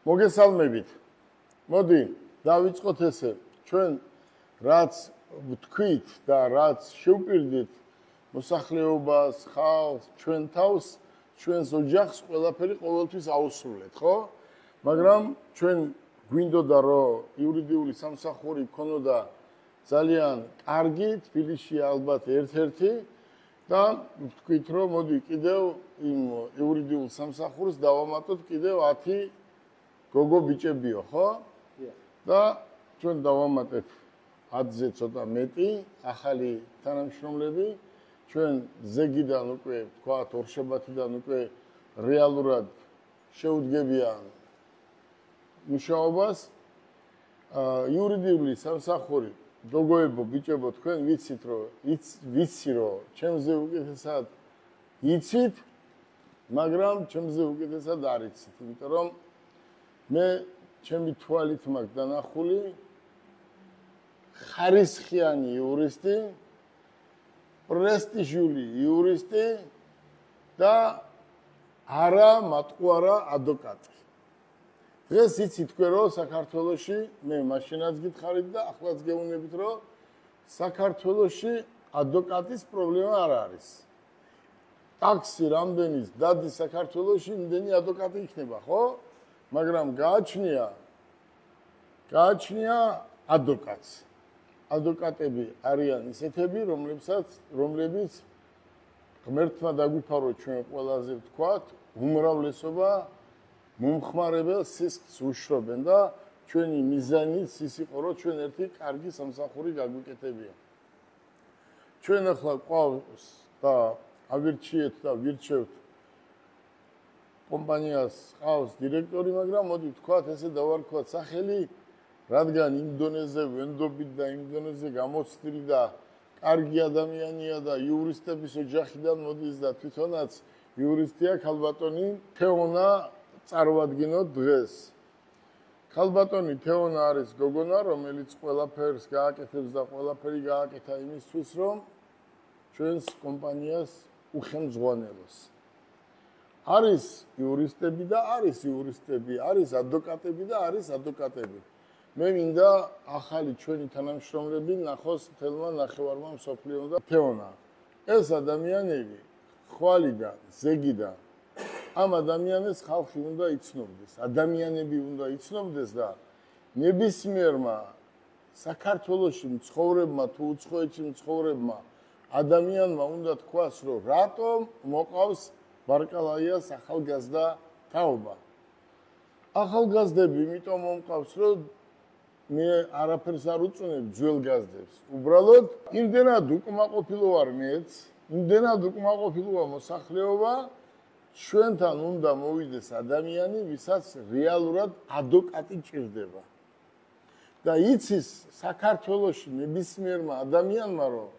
მოგესალმებით. მოდი, დავიწყოთ ესე. ჩვენ რაც ვთქვით და რაც შევპირდით მოსახლეობას, ხალხს, ჩვენ თავს, ჩვენს ოჯახს ყველაფერი ყოველთვის აუსრულეთ, ხო? მაგრამ ჩვენ გვინდოდა რომ იურიდიული სამსახური ქონოდა ძალიან კარგი, თბილისში ალბათ ერთ-ერთი და ვთქვით რომ მოდი კიდევ იმ იურიდიულ სამსახურს დავამატოთ კიდევ 10 გოგო ბიჭებიო, ხო? და ჩვენ დავამატეთ 10-ზე ცოტა მეტი ახალი თანამშრომლები, ჩვენ ზეგიდან უკვე ვთქვათ ორშაბათიდან უკვე რეალურად შეუდგებიან მუშაობას. იურიდიული სამსახური გოგოებო, ბიჭებო, თქვენ ვიცი რომ ჩემზე უკეთესად იცით, მაგრამ ჩემზე უკეთესად არ იცით, იმიტომ რომ მე ჩემი თვალით მაქვს დანახული ხარისხიანი იურისტი, პრესტიჟული იურისტი და არა მატყუარა ადვოკატი. დღეს იცით თქვენ რომ საქართველოში მე მაშინაც გითხარით და ახლაც გეუბნებით რომ საქართველოში ადვოკატის პრობლემა არ არის. ტაქსი რამდენის დადის საქართველოში, იმდენი ადვოკატი იქნება, ხო? მაგრამ გააჩნია ადვოკატს. ადვოკატები არიან ისეთები, რომლებიც ღმერთმა დაგვიფარო ჩვენ ყველაზე ვთქვათ, უმრავლესობა მომხმარებელ სისხლს უშრობენ და ჩვენი მიზანიც ის იყო, რომ ჩვენ ერთი კარგი სამსახური გაგვიკეთებია. ჩვენ ახლა ყავს და ავირჩიეთ და ვირჩევთ კომპანიას ყავს დირექტორი, მაგრამ მოდი ვთქვათ, ესე დავარქვათ სახელი, რადგან იმ დონეზე ვენდობით და იმ დონეზე გამოცდილი და კარგი ადამიანია და იურისტების ოჯახიდან მოდის და თვითონაც იურისტია ქალბატონი თეონა წარვადგინოთ დღეს. ქალბატონი თეონა არის გოგონა, რომელიც ყველაფერს გააკეთებს და ყველაფერი გააკეთა იმისთვის, რომ ჩვენს კომპანიას უხელმძღვანელოს. არის იურისტები და არის იურისტები, არის ადვოკატები და არის ადვოკატები. მე მინდა ახალი ჩვენი თანამშრომლები ნახოს მთელმა ნახევარმა მსოფლიომ და თეონა. ეს ადამიანები ხვალიდან, ზეგიდან ამ ადამიანებს ხალხი უნდა იცნობდეს, ადამიანები უნდა იცნობდეს და ნებისმიერმა საქართველოში მცხოვრებმა თუ უცხოეთში მცხოვრებმა ადამიანმა უნდა თქვას, რომ რატომ მოყავს ბარკალაიას ახალგაზრდა თაობა. ახალგაზრდები იმიტომ მომყავს, რომ მე არაფერს არ უწუნებ ძველგაზრდებს. უბრალოდ იმდენად უკმაყოფილო ვარ მეც, იმდენად უკმაყოფილოა მოსახლეობა, ჩვენთან უნდა მოვიდეს ადამიანი, ვისაც რეალურად ადვოკატი ჭირდება. და იცის საქართველოში ნებისმიერმა ადამიანმა, რომ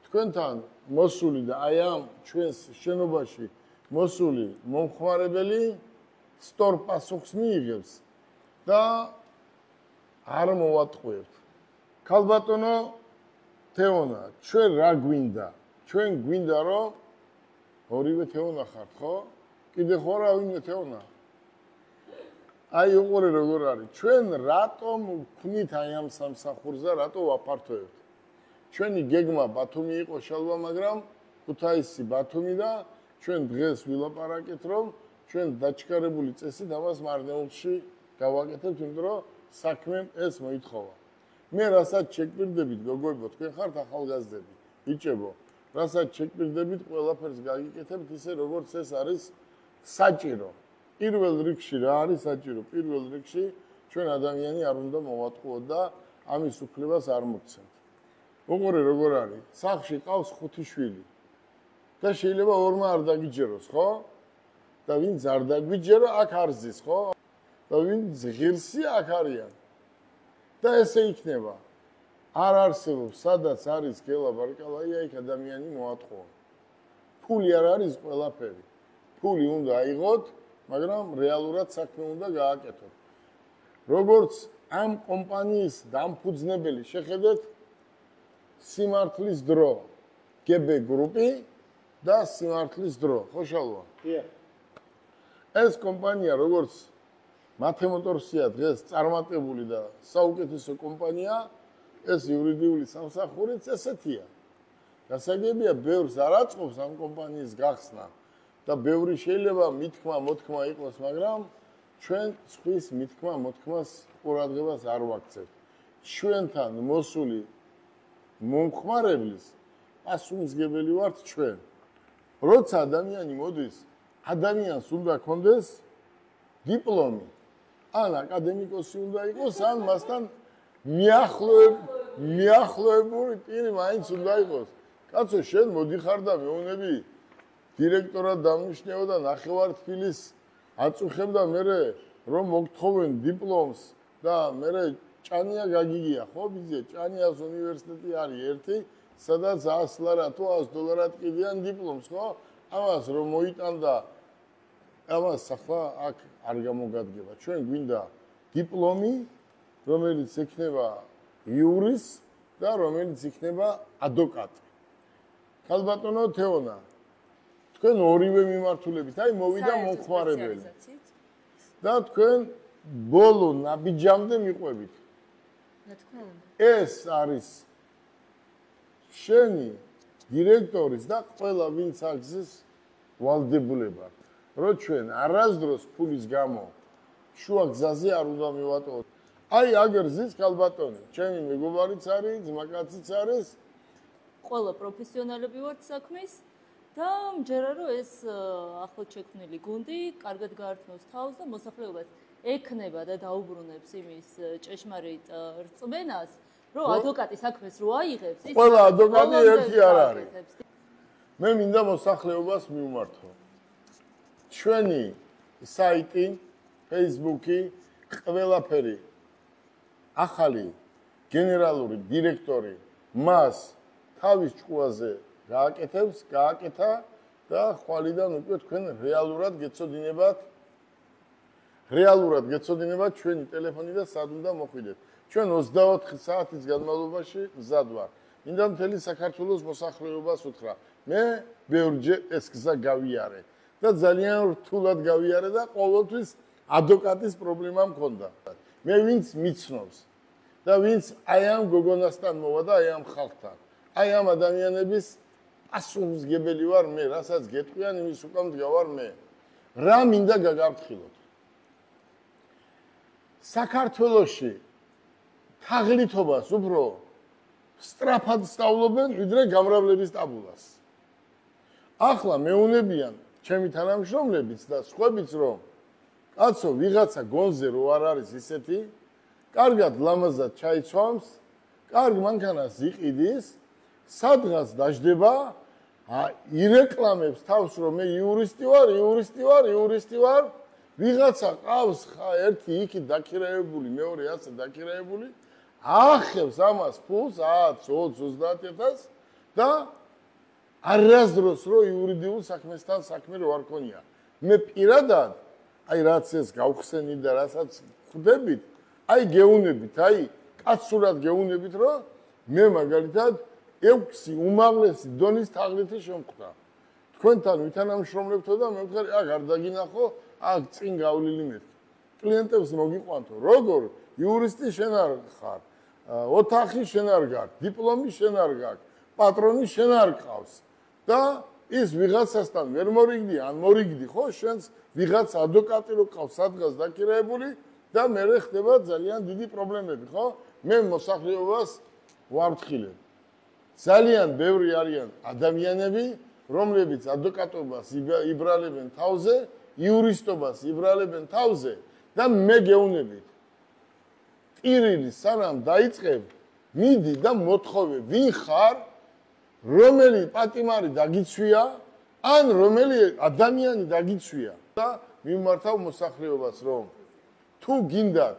თქვენთან მოსული და აი ამ ჩვენს შენობაში მოსული მომხმარებელი სწორ პასუხს მიიღებს და არ მოვატყუებთ. ქალბატონო თეონა, ჩვენ რა გვინდა? ჩვენ გვინდა რომ ორივე თეონა ხართ, ხო? კიდე ხო რა ვინმე თეონა? აი უყურე როგორ არის. ჩვენ რატომ ვქნით აი ამ სამსახურზე, რატო ვაფართოებთ? ჩვენი გეგმა ბათუმი იყო შალვა, მაგრამ ქუთაისი ბათუმი და ჩვენ დღეს ვილაპარაკეთ, რომ ჩვენ დაჩქარებული წესით ამას მარნეულში გავაკეთებთ, იმიტომ რომ საქმემ ეს მოითხოვა. მე რასაც შეგვირდებით, გოგოებო, თქვენ ხართ ახალგაზრდები, ბიჭებო, რასაც შეგვირდებით, ყველაფერს გაგიკეთებთ ისე, როგორც ეს არის საჭირო. პირველ რიგში რა არის საჭირო? პირველ რიგში ჩვენ ადამიანი არ უნდა მოვატყუოთ და ამის უფლებას არ მოგცემთ. უყურე როგორ არის? სახლში ყავს 5 შვილი. და შეიძლება ორმა არ დაგიჯეროს, ხო? და ვინც არ დაგვიჯერო, აქ არ ზის, ხო? და ვინც ღირსი აქ არიან. და ესე იქნება. არ არსებობს, სადაც არის გელა ბარკალაია, იქ ადამიანი მოატყუა. ფული არ არის ყველაფერი. ფული უნდა აიღოთ, მაგრამ რეალურად საქმე უნდა გააკეთოთ. როგორც ამ კომპანიის დამფუძნებელი შეხედეთ სიმართლის დრო, GB გრუპი და სიმართლის დრო, ხო შალვა? ეს კომპანია როგორც მათემოტორსია დღეს წარმატებული და საუკეთესო კომპანია, ეს იურიდიული სამსახურიც ესეთია. გასაგებია, ბევრს არ აწყობს ამ კომპანიის გახსნა და ბევრი შეიძლება მითქმა, მოთქმა იყოს, მაგრამ ჩვენ სხვის მითქმა, მოთქმას ყურადღებას არ ვაქცევთ. ჩვენთან მოსული მომხმარებლის პასუხისმგებელი ვართ ჩვენ. როცა ადამიანი მოდის, ადამიანს უნდა ქონდეს დიპლომი. ან აკადემიკოსი უნდა იყოს, ან მასთან მიახლოებული პირი მაინც უნდა იყოს. კაცო, შენ მოდიხარ და მეუნები დირექტორად დამნიშნეო და ნახევართბილის აწუხებ და მე რომ მოგთხოვენ დიპლომს და მე ჭანია გაგიგია, ხო ბიძე, ჭანიას უნივერსიტეტი არის ერთი, სადაც 100 ლარა თუ 100 დოლარად ყიდიან დიპლომს, ხო? ამას რომ მოიტანდა, ამას ახლა აქ არ გამოგადგება. ჩვენ გვინდა დიპლომი, რომელიც ექნება იურის და რომელიც იქნება ადვოკატი. ქალბატონო თეონა, თქვენ ორივე მიმართულებით, აი მოვიდა მომხმარებელი. და თქვენ ბოლო ნაბიჯამდე მიყვებით. ეს არის შენი დირექტორის და ყველა ვინც აგზის ვალდებულება. რომ ჩვენ არასდროს ფულის გამო შუა გზაზე არ უნდა მივატოვოთ. აი აგერ ზის ქალბატონი, ჩემი მეგობარიც არის, ძმაკაციც არის. ყველა პროფესიონალები ვართ საქმის და მჯერა რომ ეს ახლად შექმნილი გუნდი კარგად გაართმევს თავს და მოსახლეობას ექნება და დაუბრუნებს იმის ჭეშმარიტ რწმენას, რომ ადვოკატი საქმეს რო აიღებს, ის ყველა ადვოკატი ერთი არ არის. მე მინდა მოსახლეობას მივმართო. ჩვენი საიტი, Facebook-ი, ყველაფერი ახალი გენერალური დირექტორი მას თავის ჭკუაზე გააკეთა და ხვალიდან უკვე თქვენ რეალურად გეცოდინებათ ჩვენი ტელეფონი და სად უნდა მოხვიდეთ. ჩვენ 24 საათის განმავლობაში მზად ვარ. მინდა მთელი საქართველოს მოსახლეობას უთხრა. მე ბევრჯერ ეს გზა გავიარე და ძალიან რთულად გავიარე და ყოველთვის ადვოკატის პრობლემა მქონდა. მე ვინც მიცნობს და ვინც აი ამ გოგონასთან მოვა და აი ამ ხალხთან. აი ამ ადამიანების პასუხისმგებელი ვარ მე, რასაც გეტყვიან, იმის უკან მდგავარ მე. რა მინდა გაგაფრთხილოთ? საქართველოში თაღლითობას უფრო სწრაფად სწავლობენ, ვიდრე გამრავლების ტაბულას. ახლა მეუნებიან ჩემი თანამშრომლებიც და სხვაებიც, რომ კაცო, ვიღაცა გონზე რო არ არის ისეთი, კარგად ლამაზად ჩაიცვამს, კარგ მანქანას იყიდის, სადღაც დაждდება, ირეკლამებს თავს, რომ მე იურისტი ვარ, ვიღაცა ყავს ერთი იქით დაქირავებული, მეორე ასე დაქირავებული, ახევს ამას ფულს 10-20-30 და არასდროს რო იურიდიულ საქმესთან საქმე რო არ ქონია. მე პირადად, აი რაც ეს გავხსენით და რასაც ხვდებით, აი გეუნებით, აი კაცურად გეუნებით, რომ მე მაგალითად 6 უმაღლესი დონის თაღლითი შემხვდა. თქვენთან ვითანამშრომლებთო და მე ვხარ, აქ არ დაგინახო, აქ წინ გავლილი მეთქი. კლიენტებს მოგიყვანთო, როგორ იურისტი შენ არ ხარ, ოთახი შენ არ გაქვს, დიპლომი შენ არ გაქვს, პატრონი შენ არ ყავს და ის ვიღაცასთან ვერ მორიგდი, ან მორიგდი, ხო, შენს ვიღაც ადვოკატი რო ყავს სადღაც დაქირავებული და მე ხდება ძალიან დიდი პრობლემები, ხო? მე მოსახლეობას ვართხილებ. ძალიან ბევრი არიან ადამიანები, რომლებიც ადვოკატობას იბრალებენ თავზე, იურისტობას იბრალებენ თავზე და მე გეუნებით. ტირილი სანამ დაიწყებ, მიდი და მოთხოვე, ვინ ხარ, რომელი პატიმარი დაგიცვია, ან რომელი ადამიანი დაგიცვია და მიმართავ მოსახლეობას, რომ თუ გინდათ,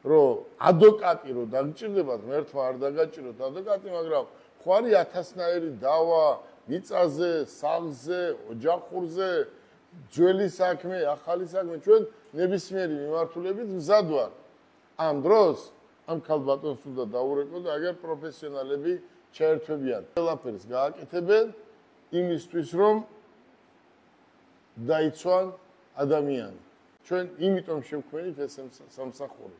რომ ადვოკატი რო დაგჭირდებათ, მერთმა არ დაგაჭიროთ ადვოკატი, მაგრამ ხوارი 1000-ნაირი დავა მიწაზე, სახლზე, ოჯახურზე, ძველი საქმე, ახალი საქმე, ჩვენ ნებისმიერი მიმართულებით მზად ვარ. ამ დროს ამ ქალბატონს უნდა დაურეკო და აგერ პროფესიონალები ჩაერთვებიან. ყველაფერს გააკეთებენ იმისთვის, რომ დაიცვან ადამიანი. ჩვენ იმიტომ შევქმნით ეს სამსახური.